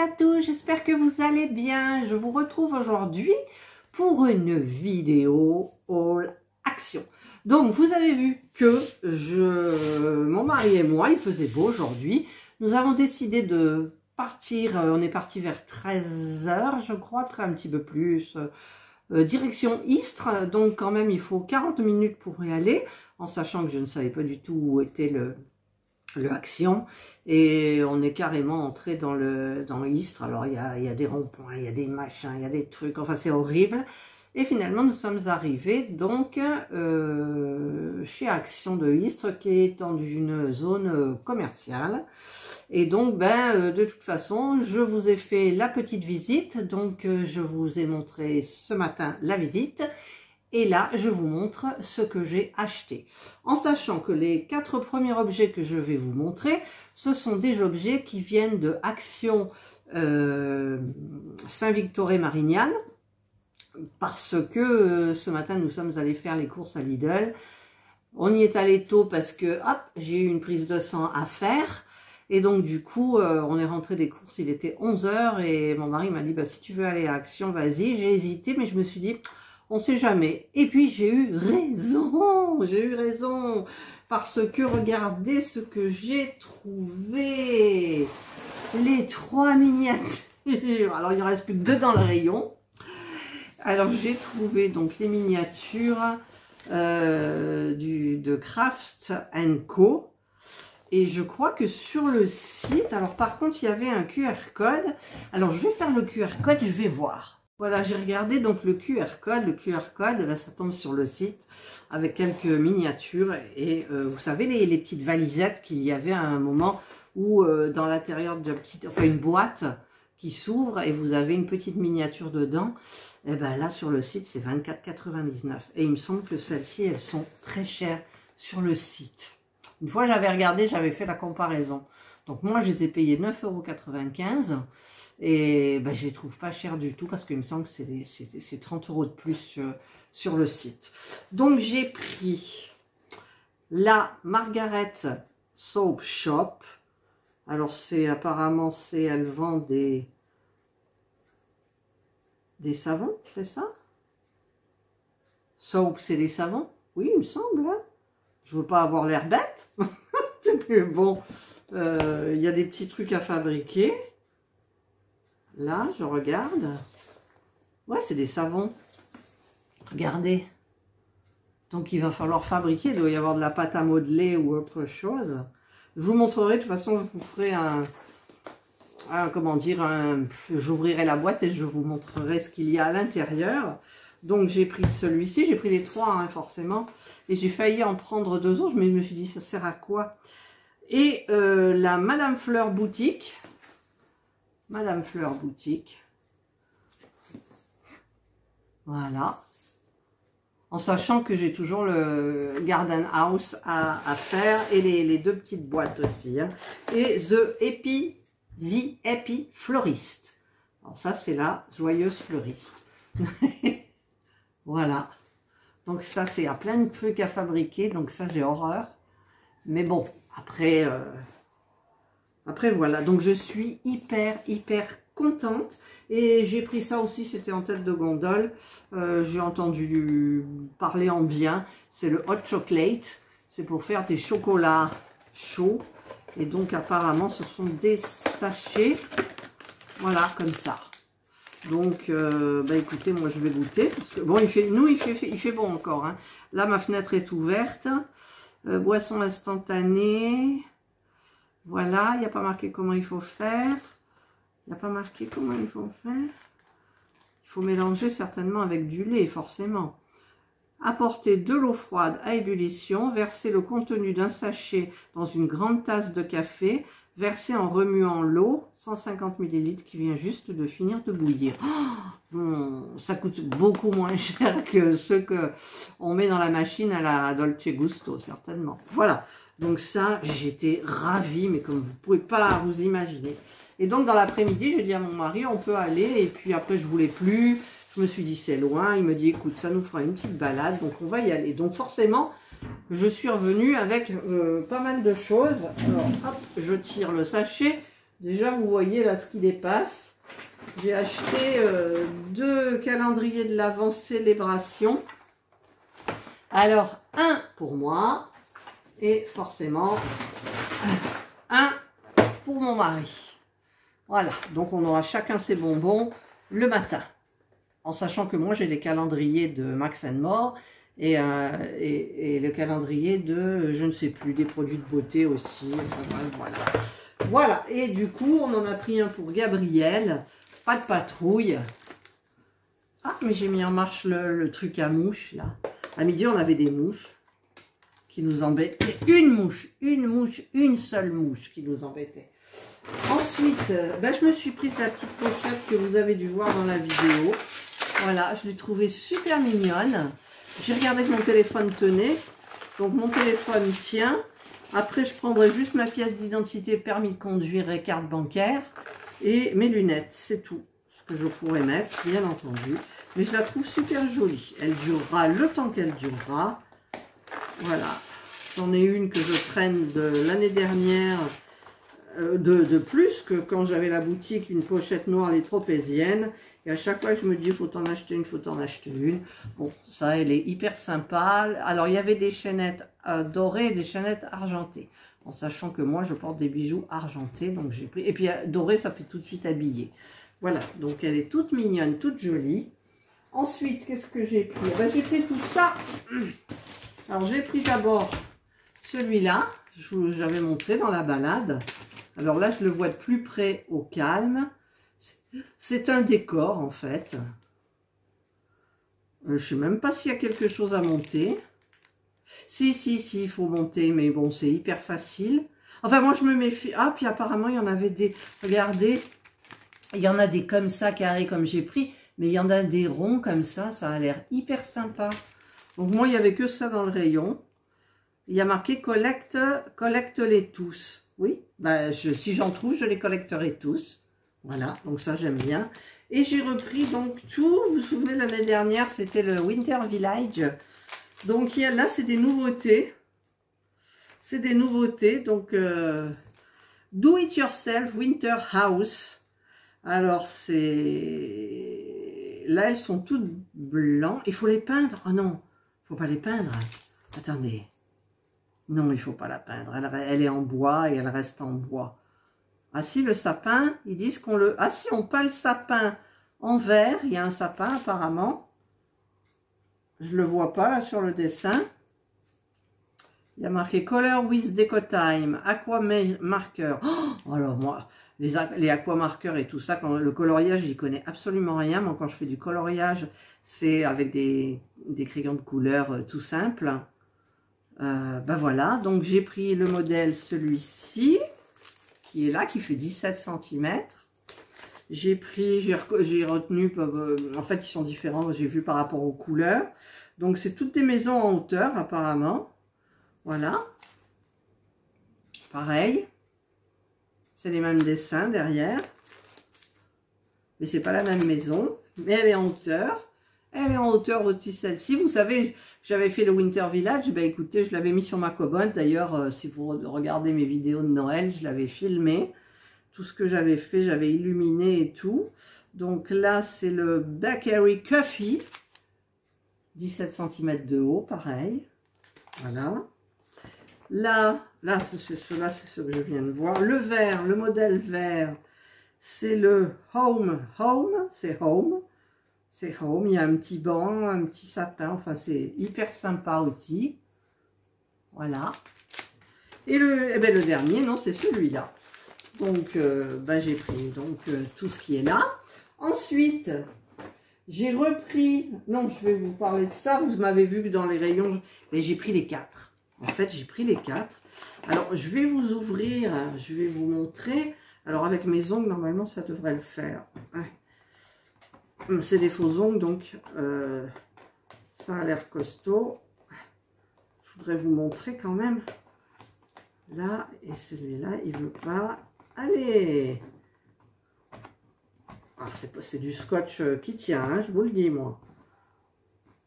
à tous, j'espère que vous allez bien. Je vous retrouve aujourd'hui pour une vidéo haul action. Donc vous avez vu que mon mari et moi, il faisait beau aujourd'hui. Nous avons décidé de partir, on est parti vers 13 h je crois, un petit peu plus, direction Istres. Donc quand même il faut 40 minutes pour y aller, en sachant que je ne savais pas du tout où était le Action, et on est carrément entré dans Istres. Alors il y a des ronds-points, il y a des machins, il y a des trucs, enfin c'est horrible. Et finalement nous sommes arrivés donc chez Action de Istres, qui est dans une zone commerciale. Et donc de toute façon je vous ai fait la petite visite, donc je vous ai montré ce matin la visite. Et là, je vous montre ce que j'ai acheté. En sachant que les 4 premiers objets que je vais vous montrer, ce sont des objets qui viennent de Action Saint-Victor-et-Marignane. Parce que ce matin, nous sommes allés faire les courses à Lidl. On y est allé tôt parce que, hop, j'ai eu une prise de sang à faire. Et donc, du coup, on est rentré des courses, il était 11 h. Et mon mari m'a dit, bah, si tu veux aller à Action, vas-y. J'ai hésité, mais je me suis dit... on ne sait jamais. Et puis j'ai eu raison, parce que regardez ce que j'ai trouvé. Les 3 miniatures. Alors il ne reste plus que 2 dans le rayon. Alors j'ai trouvé donc les miniatures de Craft & Co. Et je crois que sur le site, alors par contre il y avait un QR code. Alors je vais faire le QR code, je vais voir. Voilà, j'ai regardé donc le QR code. Le QR code, ça tombe sur le site avec quelques miniatures. Et vous savez, les petites valisettes qu'il y avait à un moment où dans l'intérieur de la petite, enfin une boîte qui s'ouvre et vous avez une petite miniature dedans. Et bien là, sur le site, c'est 24,99 €. Et il me semble que celles-ci, elles sont très chères sur le site. Une fois, j'avais regardé, j'avais fait la comparaison. Donc moi, je les ai payées 9,95 €. Et je les trouve pas chers du tout, parce qu'il me semble que c'est 30 € de plus sur le site. Donc j'ai pris la Margaret Soap Shop. Alors apparemment elle vend des savons, c'est ça? Soap, c'est des savons? Oui, il me semble. Hein, je veux pas avoir l'air bête. Mais bon, il y a des petits trucs à fabriquer. Là, je regarde. Ouais, c'est des savons. Regardez. Donc, il va falloir fabriquer. Il doit y avoir de la pâte à modeler ou autre chose. Je vous montrerai. De toute façon, je vous ferai j'ouvrirai la boîte et je vous montrerai ce qu'il y a à l'intérieur. Donc, j'ai pris celui-ci. J'ai pris les 3, hein, forcément. Et j'ai failli en prendre 2 autres. Mais je me suis dit, ça sert à quoi? Et la Madame Fleur Boutique. Madame Fleur Boutique. Voilà. En sachant que j'ai toujours le Garden House à faire. Et les 2 petites boîtes aussi. Hein. Et The Happy Florist. Alors ça, c'est la joyeuse fleuriste. Voilà. Donc ça, c'est à plein de trucs à fabriquer. Donc ça, j'ai horreur. Mais bon, après... Après voilà, donc je suis hyper contente. Et j'ai pris ça aussi, c'était en tête de gondole. J'ai entendu parler en bien. C'est le hot chocolate. C'est pour faire des chocolats chauds. Et donc apparemment ce sont des sachets. Voilà, comme ça. Donc écoutez, moi je vais goûter. Parce que, bon, il fait bon encore. Hein. Là ma fenêtre est ouverte. Boisson instantanée. Voilà, il n'y a pas marqué comment il faut faire. Il n'y a pas marqué comment il faut faire. Il faut mélanger certainement avec du lait, forcément. Apporter de l'eau froide à ébullition. Verser le contenu d'un sachet dans une grande tasse de café. Verser en remuant l'eau, 150 ml, qui vient juste de finir de bouillir. Ça coûte beaucoup moins cher que ceux qu'on met dans la machine à la Dolce Gusto, certainement. Voilà. Donc ça, j'étais ravie, mais comme vous ne pouvez pas vous imaginer. Et donc, dans l'après-midi, je dis à mon mari, on peut aller. Et puis après, je voulais plus. Je me suis dit, c'est loin. Il me dit, écoute, ça nous fera une petite balade. Donc, on va y aller. Donc, forcément, je suis revenue avec pas mal de choses. Alors, hop, je tire le sachet. Déjà, vous voyez là ce qui dépasse. J'ai acheté 2 calendriers de l'Avent Célébration. Alors, un pour moi et forcément un pour mon mari. Voilà, donc on aura chacun ses bonbons le matin. En sachant que moi, j'ai les calendriers de Max More et le calendrier de, je ne sais plus, des produits de beauté aussi. Enfin, voilà. Voilà, et du coup, on en a pris un pour Gabriel. Pas de patrouille. Ah, mais j'ai mis en marche le truc à mouches, là. À midi, on avait des mouches qui nous embêtaient. Une seule mouche qui nous embêtait. Ensuite, je me suis prise la petite pochette que vous avez dû voir dans la vidéo. Voilà, je l'ai trouvée super mignonne. J'ai regardé que mon téléphone tenait. Donc, mon téléphone tient. Après, je prendrai juste ma pièce d'identité, permis de conduire et carte bancaire. Et mes lunettes, c'est tout ce que je pourrais mettre, bien entendu. Mais je la trouve super jolie. Elle durera le temps qu'elle durera. Voilà. J'en ai une que je traîne de l'année dernière, de plus que quand j'avais la boutique, une pochette noire, les tropéziennes. Et à chaque fois, je me dis, il faut en acheter une, il faut en acheter une. Bon, ça, elle est hyper sympa. Alors, il y avait des chaînettes dorées et des chaînettes argentées. En sachant que moi, je porte des bijoux argentés. Donc, j'ai pris. Et puis, doré, ça fait tout de suite habillé. Voilà. Donc, elle est toute mignonne, toute jolie. Ensuite, qu'est-ce que j'ai pris? J'ai pris tout ça. Alors, j'ai pris d'abord celui-là. J'avais montré dans la balade. Alors là, je le vois de plus près au calme. C'est un décor, en fait. Je ne sais même pas s'il y a quelque chose à monter. Si, il faut monter, mais bon, c'est hyper facile. Enfin, moi, je me méfie. Ah, puis apparemment, il y en avait des... Regardez, il y en a des comme ça, carrés, comme j'ai pris. Mais il y en a des ronds comme ça a l'air hyper sympa. Donc, moi, il n'y avait que ça dans le rayon. Il y a marqué collecte-les tous. Oui, si j'en trouve, je les collecterai tous. Voilà, donc ça, j'aime bien. Et j'ai repris donc tout. Vous vous souvenez, l'année dernière, c'était le Winter Village. Donc, là, c'est des nouveautés. C'est des nouveautés. Donc, Do It Yourself Winter House. Alors, c'est... Là, elles sont toutes blancs. Il faut les peindre. Oh non, il ne faut pas les peindre. Attendez. Non, il ne faut pas la peindre. Elle est en bois et elle reste en bois. Ah si, le sapin, ils disent qu'on le... Ah si, on peint le sapin en vert. Il y a un sapin apparemment. Je ne le vois pas là sur le dessin. Il y a marqué Color with Deco Time, Aqua Marker. Oh, alors moi, les aqua marqueurs et tout ça, quand le coloriage, j'y connais absolument rien. Moi, quand je fais du coloriage, c'est avec des crayons de couleur tout simples. Voilà, donc j'ai pris le modèle, celui-ci, qui est là, qui fait 17 cm. J'ai retenu, en fait, ils sont différents, j'ai vu par rapport aux couleurs. Donc, c'est toutes des maisons en hauteur, apparemment. Voilà. Pareil. C'est les mêmes dessins derrière. Mais c'est pas la même maison. Mais elle est en hauteur. Elle est en hauteur aussi, celle-ci. Vous savez, j'avais fait le Winter Village. Écoutez, je l'avais mis sur ma commode. D'ailleurs, si vous regardez mes vidéos de Noël, je l'avais filmé. Tout ce que j'avais fait, j'avais illuminé et tout. Donc là, c'est le Bakery Coffee. 17 cm de haut, pareil. Voilà. Là, c'est ce que je viens de voir. Le vert, le modèle vert, c'est le Home. C'est Home. C'est Home. Il y a un petit banc, un petit sapin. Enfin, c'est hyper sympa aussi. Voilà. Et le dernier, non, c'est celui-là. Donc, j'ai pris tout ce qui est là. Ensuite, j'ai repris... Non, je vais vous parler de ça. Vous m'avez vu que dans les rayons, mais j'ai pris les 4. En fait, j'ai pris les 4. Alors, je vais vous ouvrir, je vais vous montrer. Alors, avec mes ongles, normalement, ça devrait le faire. Ouais. C'est des faux ongles, donc ça a l'air costaud. Je voudrais vous montrer quand même. Là, et celui-là, il veut pas. Allez! Ah, c'est du scotch qui tient, hein, je vous le dis, moi.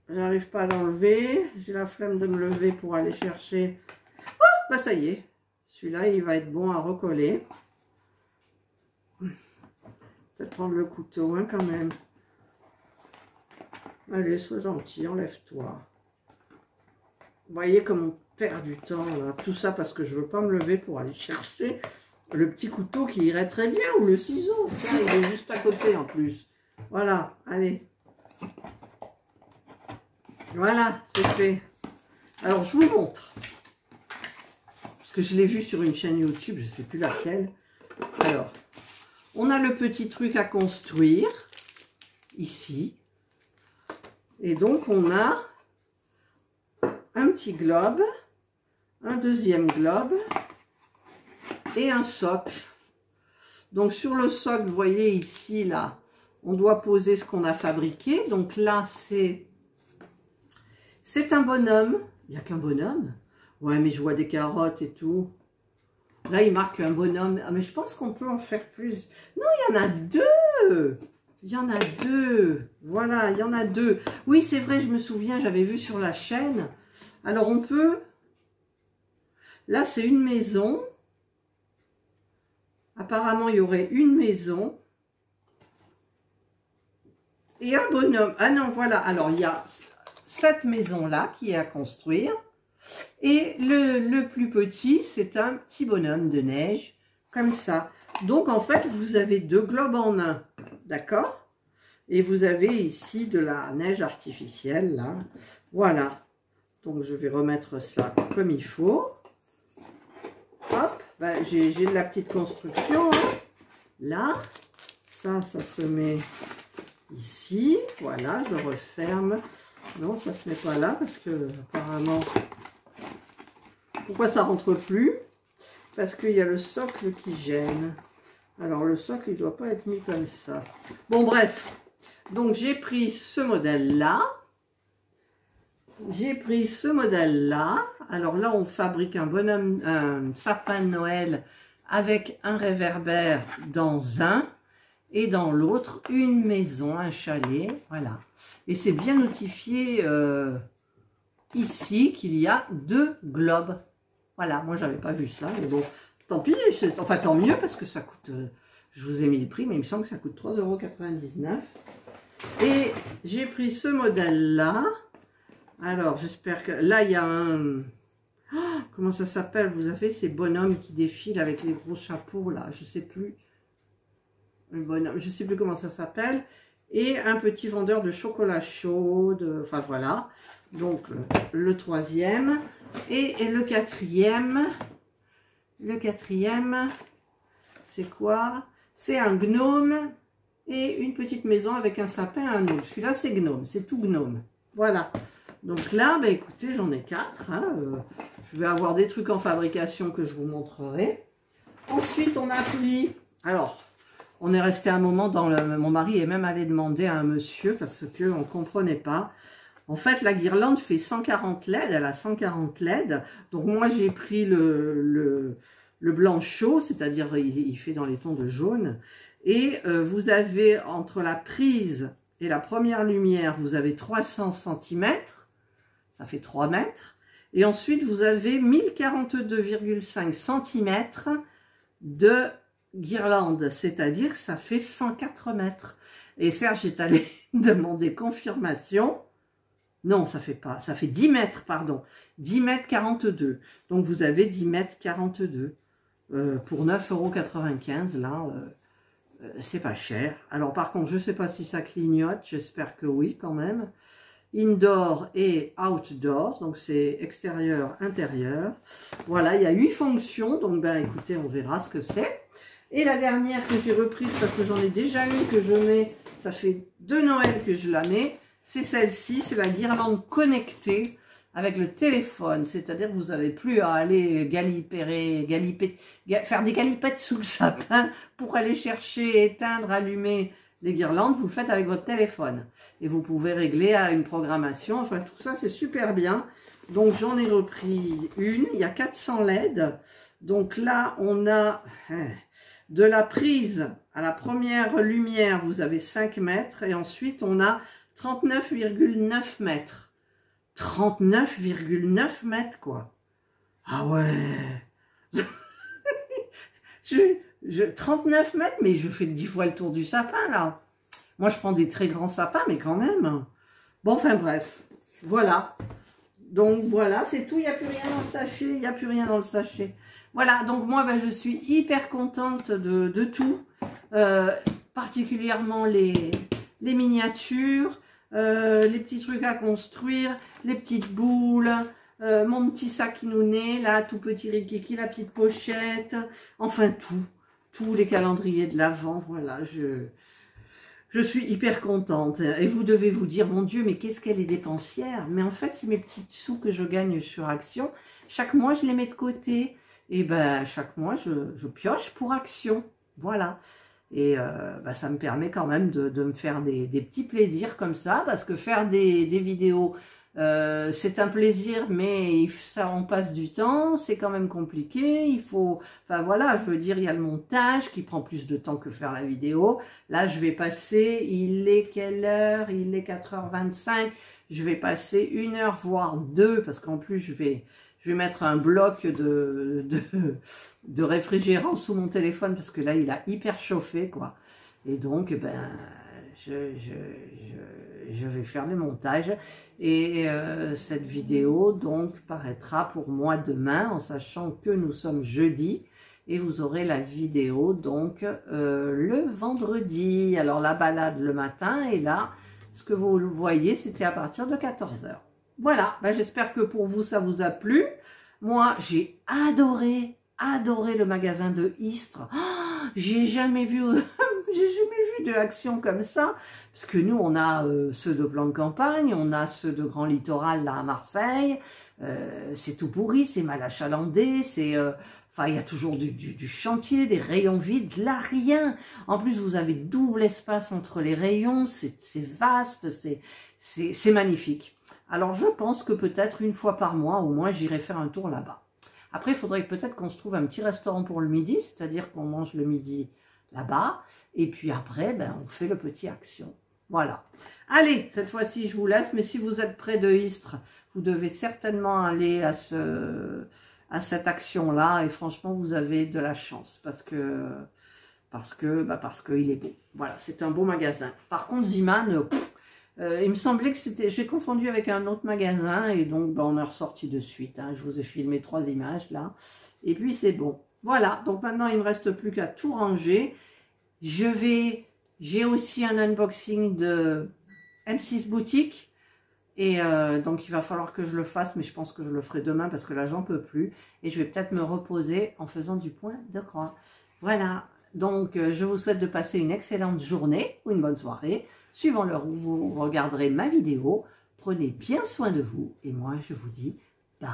J'arrive pas à l'enlever. J'ai la flemme de me lever pour aller chercher. Oh, ça y est. Celui-là, il va être bon à recoller. Peut-être prendre le couteau, hein, quand même. Allez, sois gentil, enlève-toi. Vous voyez comme on perd du temps, là. Tout ça parce que je ne veux pas me lever pour aller chercher le petit couteau qui irait très bien, ou le ciseau. Tiens, il est juste à côté en plus. Voilà, allez. Voilà, c'est fait. Alors, je vous montre. Parce que je l'ai vu sur une chaîne YouTube, je ne sais plus laquelle. Alors, on a le petit truc à construire, ici. Et donc, on a un petit globe, un deuxième globe et un socle. Donc, sur le socle, vous voyez ici, là, on doit poser ce qu'on a fabriqué. Donc là, c'est un bonhomme. Il n'y a qu'un bonhomme. Ouais, mais je vois des carottes et tout. Là, il marque un bonhomme. Ah, mais je pense qu'on peut en faire plus. Non, il y en a deux. Il y en a deux. Voilà, il y en a deux. Oui, c'est vrai, je me souviens, j'avais vu sur la chaîne. Alors, on peut... Là, c'est une maison. Apparemment, il y aurait une maison. Et un bonhomme. Ah non, voilà. Alors, il y a cette maison-là qui est à construire. Et le plus petit, c'est un petit bonhomme de neige, comme ça. Donc, en fait, vous avez deux globes en un, d'accord? Et vous avez ici de la neige artificielle, là. Voilà. Donc, je vais remettre ça comme il faut. Hop, ben, j'ai de la petite construction, hein. Là, ça se met ici. Voilà, je referme. Non, ça se met pas là, parce que, apparemment... Pourquoi ça rentre plus? Parce qu'il y a le socle qui gêne. Alors le socle, il ne doit pas être mis comme ça. Bon, bref. Donc j'ai pris ce modèle-là. J'ai pris ce modèle-là. Alors là, on fabrique un bonhomme, un sapin de Noël avec un réverbère dans un et dans l'autre, une maison, un chalet. Voilà. Et c'est bien notifié ici qu'il y a deux globes. Voilà, moi j'avais pas vu ça, mais bon, tant pis, enfin tant mieux parce que ça coûte, je vous ai mis le prix, mais il me semble que ça coûte 3,99 €. Et j'ai pris ce modèle-là. Alors j'espère que, là il y a un, oh, comment ça s'appelle, vous avez ces bonhommes qui défilent avec les gros chapeaux là, je sais plus, un bonhomme, je sais plus comment ça s'appelle, et un petit vendeur de chocolat chaud, enfin voilà, donc le troisième. Et le quatrième, c'est quoi? C'est un gnome et une petite maison avec un sapin et un autre. Celui-là, c'est gnome, c'est tout gnome. Voilà. Donc là, bah, écoutez, j'en ai 4. Hein, je vais avoir des trucs en fabrication que je vous montrerai. Ensuite, on a pris... Alors, on est resté un moment dans le... Mon mari est même allé demander à un monsieur parce qu'on ne comprenait pas. En fait, la guirlande fait 140 LED, elle a 140 LED. Donc moi, j'ai pris le blanc chaud, c'est-à-dire il fait dans les tons de jaune. Et vous avez, entre la prise et la première lumière, vous avez 300 cm, ça fait 3 mètres. Et ensuite, vous avez 1042,5 cm de guirlande, c'est-à-dire ça fait 104 mètres. Et Serge est allé demander confirmation. Non, ça fait pas, ça fait 10 mètres, pardon, 10 mètres 42. Donc, vous avez 10 mètres 42 pour 9,95 €, là, c'est pas cher. Alors, par contre, je ne sais pas si ça clignote, j'espère que oui, quand même. Indoor et outdoor, donc c'est extérieur, intérieur. Voilà, il y a 8 fonctions, donc, ben, écoutez, on verra ce que c'est. Et la dernière que j'ai reprise, parce que j'en ai déjà une que je mets, ça fait 2 Noël que je la mets. C'est celle-ci, c'est la guirlande connectée avec le téléphone. C'est-à-dire que vous n'avez plus à aller faire des galipettes sous le sapin pour aller chercher, éteindre, allumer les guirlandes. Vous le faites avec votre téléphone. Et vous pouvez régler à une programmation. Enfin, tout ça, c'est super bien. Donc, j'en ai repris une. Il y a 400 LED. Donc là, on a de la prise à la première lumière, vous avez 5 mètres. Et ensuite, on a 39,9 mètres. 39,9 mètres, quoi. Ah ouais. 39 mètres, mais je fais 10 fois le tour du sapin, là. Moi, je prends des très grands sapins, mais quand même. Bon, enfin bref, voilà. Donc voilà, c'est tout, il n'y a plus rien dans le sachet, il n'y a plus rien dans le sachet. Voilà, donc moi, ben, je suis hyper contente de tout, particulièrement les miniatures, les petits trucs à construire, les petites boules, mon petit sac Inouné, là, tout petit rikiki, la petite pochette, enfin tous les calendriers de l'Avent, voilà, je suis hyper contente. Et vous devez vous dire, mon Dieu, mais qu'est-ce qu'elle est dépensière? Mais en fait, c'est mes petites sous que je gagne sur Action. Chaque mois, je les mets de côté. Et ben, chaque mois, je pioche pour Action. Voilà. Et ben, ça me permet quand même de me faire des petits plaisirs comme ça. Parce que faire des vidéos, c'est un plaisir, mais ça en passe du temps, c'est quand même compliqué, il faut, enfin voilà, je veux dire, il y a le montage qui prend plus de temps que faire la vidéo. Là, je vais passer, il est quelle heure? Il est 4h25, je vais passer 1 heure, voire 2, parce qu'en plus, je vais mettre un bloc de réfrigérant sous mon téléphone, parce que là, il a hyper chauffé, quoi. Et donc, ben, je vais faire le montage et cette vidéo donc paraîtra pour moi demain, en sachant que nous sommes jeudi, et vous aurez la vidéo donc le vendredi. Alors la balade le matin, et là ce que vous voyez, c'était à partir de 14h. Voilà, ben, j'espère que pour vous ça vous a plu. Moi j'ai adoré le magasin de Istres. Oh, j'ai jamais vu de Action comme ça, parce que nous on a ceux de plan de campagne, on a ceux de Grand Littoral là à Marseille, c'est tout pourri, c'est mal achalandé, c'est enfin il y a toujours du chantier, des rayons vides, là rien. En plus vous avez double espace entre les rayons, c'est vaste, c'est magnifique. Alors je pense que peut-être 1 fois par mois au moins j'irai faire un tour là-bas. Après il faudrait peut-être qu'on se trouve un petit restaurant pour le midi, c'est-à-dire qu'on mange le midi là-bas, et puis après, ben, on fait le petit Action. Voilà. Allez, cette fois-ci, je vous laisse, mais si vous êtes près de Istres, vous devez certainement aller à cette Action-là, et franchement, vous avez de la chance, parce qu'il est beau. Voilà, c'est un beau magasin. Par contre, Ziman, il me semblait que c'était... J'ai confondu avec un autre magasin, et donc, ben, on est ressorti de suite. Hein. Je vous ai filmé 3 images, là, et puis c'est bon. Voilà, donc maintenant, il ne me reste plus qu'à tout ranger. J'ai aussi un unboxing de M6 Boutique, et donc il va falloir que je le fasse, mais je pense que je le ferai demain parce que là j'en peux plus, et je vais peut-être me reposer en faisant du point de croix. Voilà, donc je vous souhaite de passer une excellente journée ou une bonne soirée, suivant l'heure où vous regarderez ma vidéo. Prenez bien soin de vous, et moi je vous dis bye.